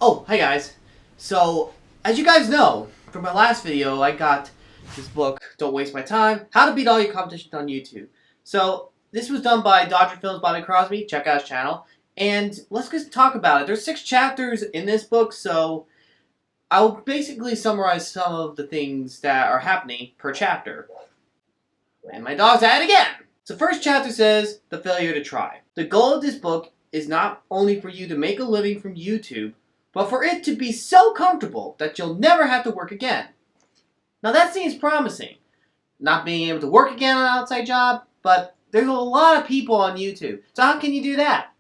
Oh, hi guys. So, as you guys know, from my last video, I got this book, Don't Waste My Time, How to Beat All Your Competitions on YouTube. So, this was done by Dr. Phil's Bobby Crosby, check out his channel, and let's just talk about it. There's 6 chapters in this book, so I'll basically summarize some of the things that are happening per chapter. And my dog's at it again! So first chapter says, The Failure to Try. The goal of this book is not only for you to make a living from YouTube, but for it to be so comfortable that you'll never have to work again. Now that seems promising. Not being able to work again on an outside job, but there's a lot of people on YouTube. So how can you do that?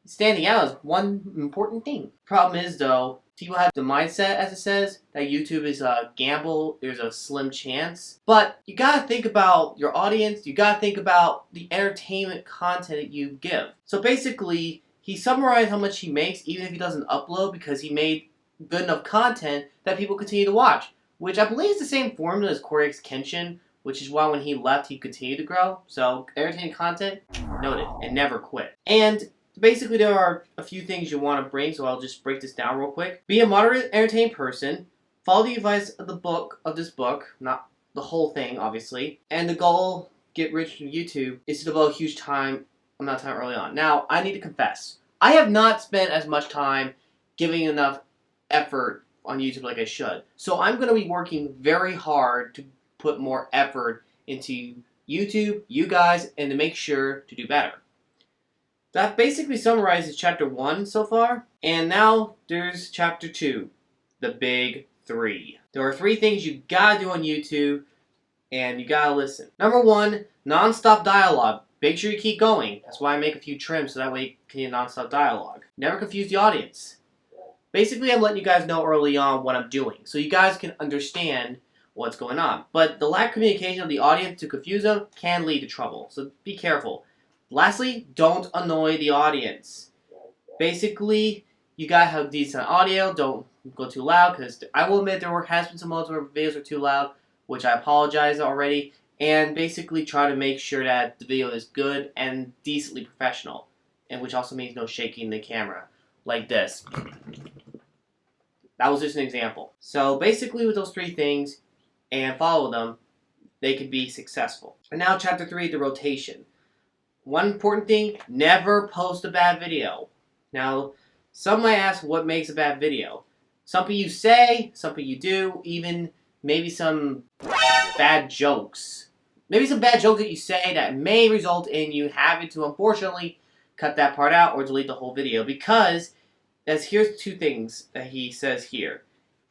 Standing out is one important thing. Problem is though, people have the mindset, as it says, that YouTube is a gamble, there's a slim chance. But you gotta think about your audience, you gotta think about the entertainment content that you give. So basically, he summarized how much he makes even if he doesn't upload because he made good enough content that people continue to watch. Which I believe is the same formula as Korey's Kenshin, which is why when he left he continued to grow. So entertaining content, noted, and never quit. And basically, there are a few things you want to bring, so I'll just break this down real quick. Be a moderate, entertaining person. Follow the advice of this book, not the whole thing, obviously. And the goal, get rich from YouTube, is to devote a huge amount of time early on. Now, I need to confess, I have not spent as much time giving enough effort on YouTube like I should. So I'm going to be working very hard to put more effort into YouTube, you guys, and to make sure to do better. That basically summarizes chapter 1 so far, and now there's chapter 2, the big 3. There are 3 things you gotta do on YouTube, and you gotta listen. Number 1, non-stop dialogue. Make sure you keep going. That's why I make a few trims, so that way you can get non-stop dialogue. Never confuse the audience. Basically, I'm letting you guys know early on what I'm doing, so you guys can understand what's going on. But the lack of communication of the audience to confuse them can lead to trouble, so be careful. Lastly, don't annoy the audience. Basically, you gotta have decent audio. Don't go too loud, because I will admit there has been some moments where videos are too loud, which I apologize already. And basically try to make sure that the video is good and decently professional. And which also means no shaking the camera. Like this. That was just an example. So basically with those 3 things, and follow them, they can be successful. And now chapter 3, the rotation. One important thing, never post a bad video. Now, some might ask what makes a bad video. Something you say, something you do, even maybe some bad jokes. Maybe some bad jokes that you say that may result in you having to, unfortunately, cut that part out or delete the whole video. Because, here's 2 things that he says here.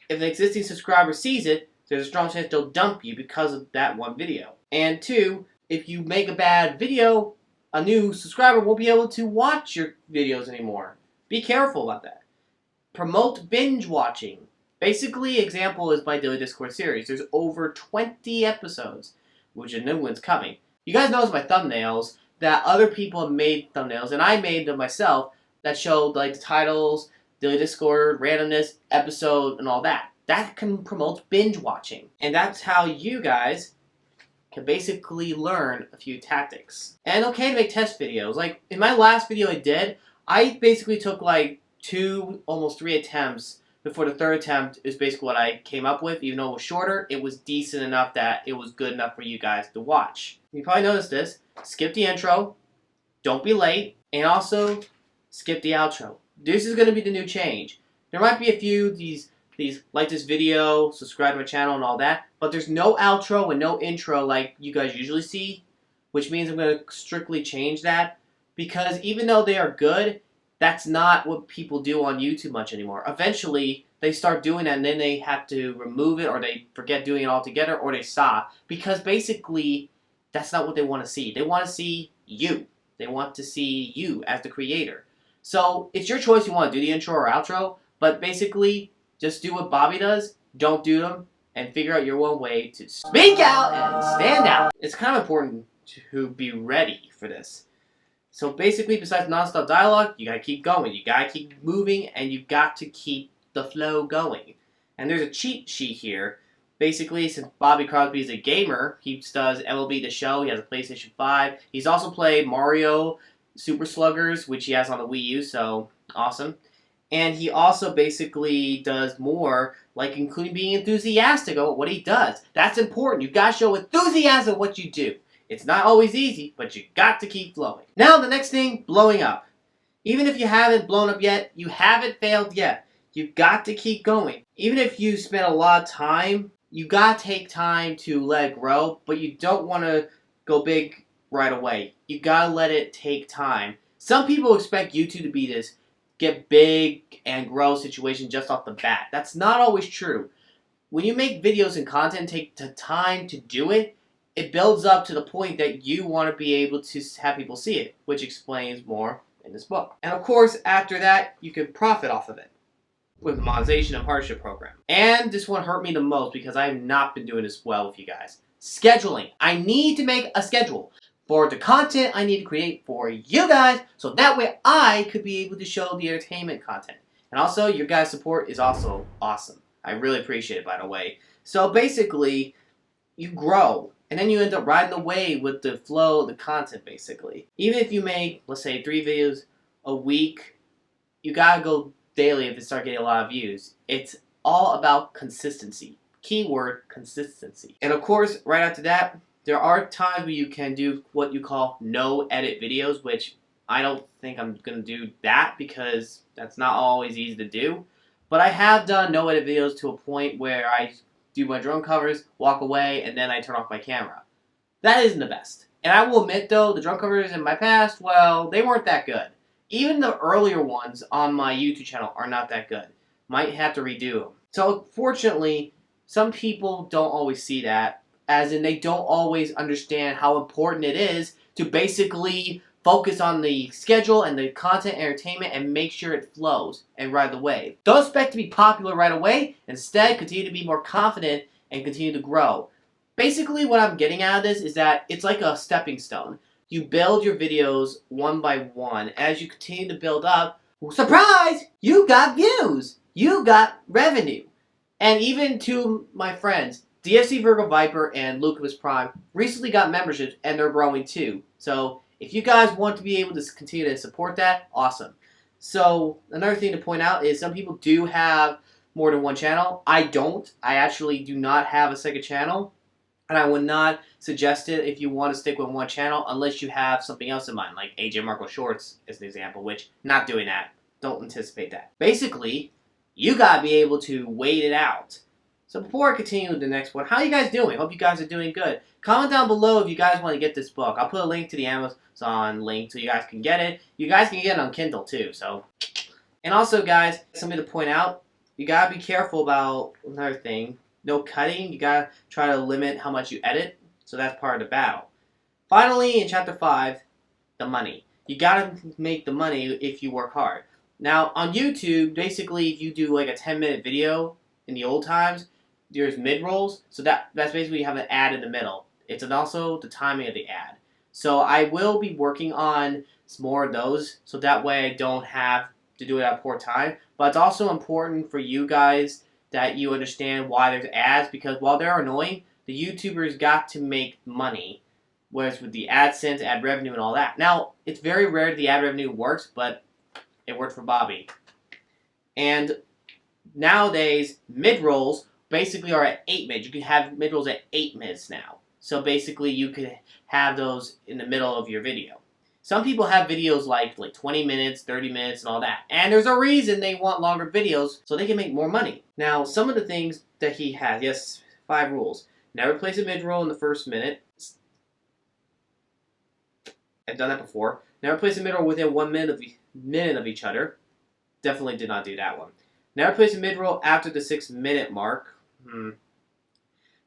If an existing subscriber sees it, there's a strong chance they'll dump you because of that one video. And 2, if you make a bad video, a new subscriber won't be able to watch your videos anymore. Be careful about that. Promote binge watching. Basically, example is my Daily Discord series. There's over 20 episodes, which a new one's coming. You guys notice my thumbnails that other people have made thumbnails, and I made them myself, that showed like the titles, Daily Discord, randomness, episode, and all that. That can promote binge watching. And that's how you guys can basically learn a few tactics. And okay to make test videos. Like, in my last video I did, I basically took like 2, almost 3 attempts before the 3rd attempt is basically what I came up with. Even though it was shorter, it was decent enough that it was good enough for you guys to watch. You probably noticed this. Skip the intro, don't be late, and also skip the outro. This is going to be the new change. There might be a few these like this video, subscribe to my channel and all that, but there's no outro and no intro like you guys usually see, which means I'm going to strictly change that, because even though they are good, that's not what people do on YouTube much anymore. Eventually, they start doing that and then they have to remove it, or they forget doing it altogether, or they stop, because basically, that's not what they want to see. They want to see you. They want to see you as the creator. So, it's your choice if you want to do the intro or outro, but basically, just do what Bobby does, don't do them, and figure out your own way to speak out and stand out. It's kind of important to be ready for this. So basically, besides non-stop dialogue, you gotta keep going, you gotta keep moving, and you got to keep the flow going. And there's a cheat sheet here. Basically, since Bobby Crosby is a gamer, he does MLB The Show, he has a PlayStation 5. He's also played Mario Super Sluggers, which he has on the Wii U, so awesome. And he also basically does more, like including being enthusiastic about what he does. That's important. You gotta show enthusiasm what you do. It's not always easy, but you got to keep flowing. Now the next thing, blowing up. Even if you haven't blown up yet, you haven't failed yet. You got to keep going. Even if you spend a lot of time, you gotta take time to let it grow, but you don't want to go big right away. You gotta let it take time. Some people expect YouTube to be this get big and grow situation just off the bat. That's not always true. When you make videos and content take the time to do it, it builds up to the point that you want to be able to have people see it, which explains more in this book. And of course, after that, you can profit off of it with the monetization and partnership program. And this one hurt me the most because I have not been doing this well with you guys. Scheduling. I need to make a schedule for the content I need to create for you guys, so that way I could be able to show the entertainment content. And also, your guys' support is also awesome. I really appreciate it, by the way. So basically, you grow, and then you end up riding the wave with the flow of the content, basically. Even if you make, let's say, 3 videos a week, you gotta go daily if it starts getting a lot of views. It's all about consistency. Keyword, consistency. And of course, right after that, there are times where you can do what you call no-edit videos, which I don't think I'm going to do that because that's not always easy to do. But I have done no-edit videos to a point where I do my drone covers, walk away, and then I turn off my camera. That isn't the best. And I will admit, though, the drone covers in my past, well, they weren't that good. Even the earlier ones on my YouTube channel are not that good. Might have to redo them. So, fortunately, some people don't always see that. As in, they don't always understand how important it is to basically focus on the schedule and the content entertainment and make sure it flows and ride the wave. Don't expect to be popular right away. Instead, continue to be more confident and continue to grow. Basically, what I'm getting out of this is that it's like a stepping stone. You build your videos one by one. As you continue to build up, surprise! You got views! You got revenue. And even to my friends, DFC Virgo Viper and Lucas Prime recently got memberships and they're growing too. So if you guys want to be able to continue to support that, awesome. So another thing to point out is some people do have more than one channel. I don't. I actually do not have a second channel. And I would not suggest it if you want to stick with one channel unless you have something else in mind, like ajmarkle Shorts as an example, which not doing that. Don't anticipate that. Basically, you gotta be able to wait it out. So before I continue with the next one, how are you guys doing? Hope you guys are doing good. Comment down below if you guys want to get this book. I'll put a link to the Amazon link so you guys can get it. You guys can get it on Kindle too. So, and also guys, something to point out, you gotta be careful about another thing. No cutting. You gotta try to limit how much you edit. So that's part of the battle. Finally, in chapter 5, the money. You gotta make the money if you work hard. Now on YouTube, basically if you do like a 10-minute video in the old times, there's mid-rolls, so that's basically you have an ad in the middle. It's also the timing of the ad. So I will be working on some more of those, so that way I don't have to do it at poor time. But it's also important for you guys that you understand why there's ads, because while they're annoying, the YouTubers got to make money, whereas with the AdSense, ad revenue, and all that. Now, it's very rare the ad revenue works, but it worked for Bobby. And nowadays, mid-rolls basically are at 8 minutes. You can have mid-rolls at 8 minutes now. So basically you can have those in the middle of your video. Some people have videos like 20 minutes, 30 minutes, and all that. And there's a reason they want longer videos so they can make more money. Now, some of the things that he has, yes, 5 rules. Never place a mid-roll in the first minute. I've done that before. Never place a mid-roll within 1 minute of each other. Definitely did not do that one. Never place a mid-roll after the 6-minute mark.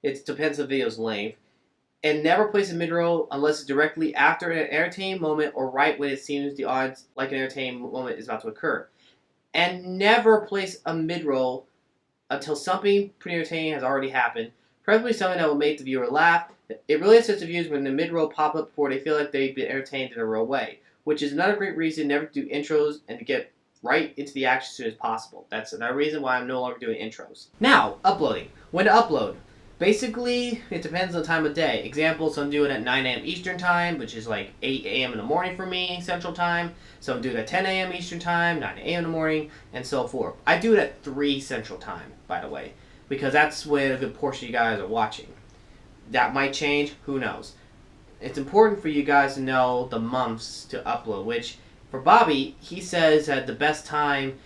It depends on the video's length. And never place a mid-roll unless it's directly after an entertaining moment or right when it seems the odds like an entertaining moment is about to occur. And never place a mid-roll until something pretty entertaining has already happened, preferably something that will make the viewer laugh. It really upsets the viewers when the mid-roll pop up before they feel like they've been entertained in a real way, which is another great reason never to do intros and to get right into the action as soon as possible. That's another reason why I'm no longer doing intros. Now, uploading. When to upload. Basically, it depends on the time of day. Example, some do it at 9 a.m. Eastern Time, which is like 8 a.m. in the morning for me, Central Time. Some do it at 10 a.m. Eastern Time, 9 a.m. in the morning, and so forth. I do it at 3 Central Time, by the way, because that's when a good portion of you guys are watching. That might change, who knows. It's important for you guys to know the months to upload, which for Bobby, he says that the best time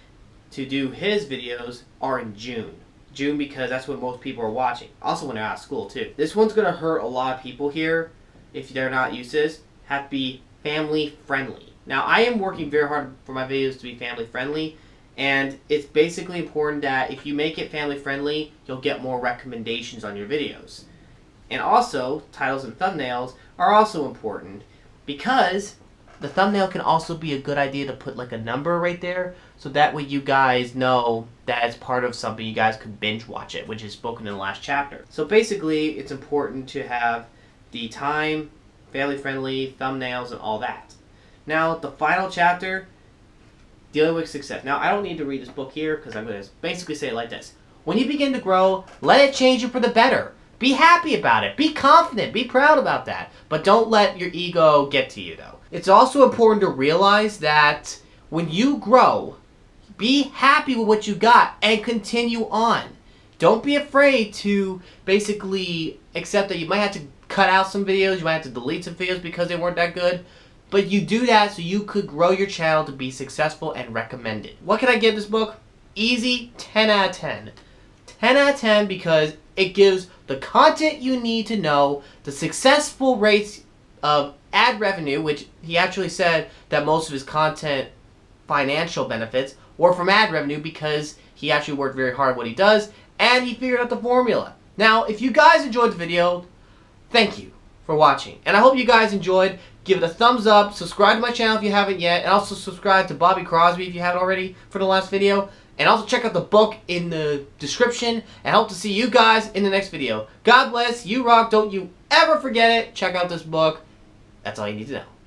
to do his videos are in June. June because that's when most people are watching. Also when they're out of school too. This one's going to hurt a lot of people here if they're not used to this. Have to be family friendly. Now I am working very hard for my videos to be family friendly, and it's basically important that if you make it family friendly, you'll get more recommendations on your videos. And also, titles and thumbnails are also important because the thumbnail can also be a good idea to put like a number right there, so that way you guys know that it's part of something you guys could binge watch it, which is spoken in the last chapter. So basically, it's important to have the time, family friendly, thumbnails, and all that. Now, the final chapter, dealing with success. Now, I don't need to read this book here because I'm going to basically say it like this. When you begin to grow, let it change you for the better. Be happy about it. Be confident. Be proud about that. But don't let your ego get to you, though. It's also important to realize that when you grow, be happy with what you got and continue on. Don't be afraid to basically accept that you might have to cut out some videos, you might have to delete some videos because they weren't that good. But you do that so you could grow your channel to be successful and recommended. What can I give this book? Easy, 10 out of 10. 10 out of 10 because it gives the content you need to know, the successful rates of ad revenue, which he actually said that most of his content financial benefits were from ad revenue because he actually worked very hard at what he does, and he figured out the formula. Now, if you guys enjoyed the video, thank you for watching. And I hope you guys enjoyed. Give it a thumbs up, subscribe to my channel if you haven't yet, and also subscribe to Bobby Crosby if you haven't already for the last video. And also check out the book in the description, and hope to see you guys in the next video. God bless, you rock, don't you ever forget it. Check out this book. That's all you need to know.